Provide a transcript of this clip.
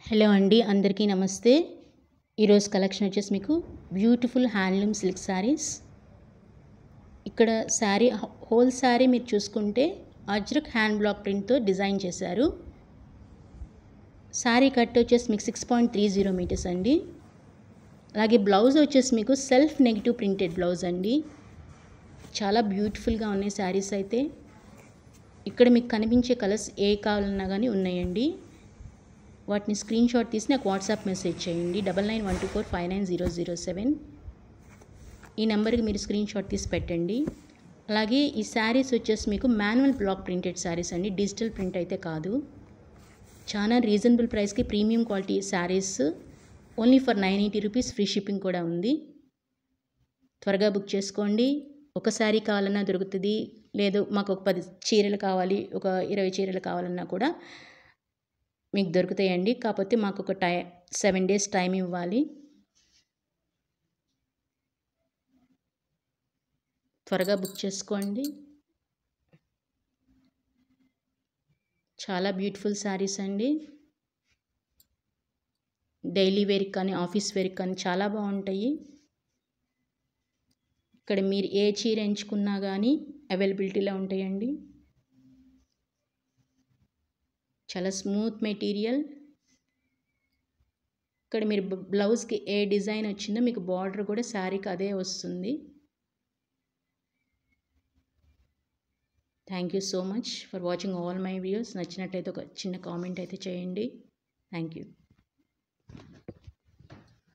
Hello అండి, అందరికీ నమస్తే. ఈరోజు కలెక్షన్ వచ్చేసి మీకు బ్యూటిఫుల్ హ్యాండ్లూమ్ సిల్క్ శారీస్. ఇక్కడ శారీ హోల్ శారీ మీరు చూసుకుంటే అజ్రక్ హ్యాండ్ బ్లాక్ ప్రింట్తో డిజైన్ చేశారు. శారీ కట్ వచ్చేసి మీకు 6.30 మీటర్స్ అండి. అలాగే బ్లౌజ్ వచ్చేసి మీకు సెల్ఫ్ నెగిటివ్ ప్రింటెడ్ బ్లౌజ్ అండి. చాలా బ్యూటిఫుల్గా ఉన్నాయి శారీస్ అయితే. ఇక్కడ మీకు కనిపించే కలర్స్ ఏ కావాలన్నా కానీ ఉన్నాయండి. వాటిని స్క్రీన్ షాట్ తీసి నాకు వాట్సాప్ మెసేజ్ చేయండి 9912459007. ఈ నెంబర్కి మీరు స్క్రీన్ షాట్ తీసి పెట్టండి. అలాగే ఈ శారీస్ వచ్చేసి మీకు మాన్యువల్ బ్లాక్ ప్రింటెడ్ శారీస్ అండి, డిజిటల్ ప్రింట్ అయితే కాదు. చాలా రీజనబుల్ ప్రైస్కి premium quality saris, only for 980 rupees, free shipping కూడా ఉంది. త్వరగా బుక్ చేసుకోండి. ఒక శారీ కావాలన్నా దొరుకుతుంది, లేదు మాకు ఒక 10 చీరలు కావాలి, ఒక 20 చీరలు కావాలన్నా కూడా మీకు దొరుకుతాయండి. కాకపోతే మాకు ఒక 7 days టైం ఇవ్వాలి. త్వరగా బుక్ చేసుకోండి. చాలా బ్యూటిఫుల్ శారీస్ అండి. డైలీ వేర్కి కానీ ఆఫీస్ వేర్కి కానీ చాలా బాగుంటాయి. ఇక్కడ మీరు ఏ చీర ఎంచుకున్నా కానీ అవైలబిలిటీలో ఉంటాయండి. చాలా స్మూత్ మెటీరియల్. ఇక్కడ మీరు బ్లౌజ్కి ఏ డిజైన్ వచ్చిందో మీకు బార్డర్ కూడా శారీకి అదే వస్తుంది. Thank you so much for watching all my videos. నచ్చినట్లయితే ఒక చిన్న కామెంట్ అయితే చేయండి. Thank you.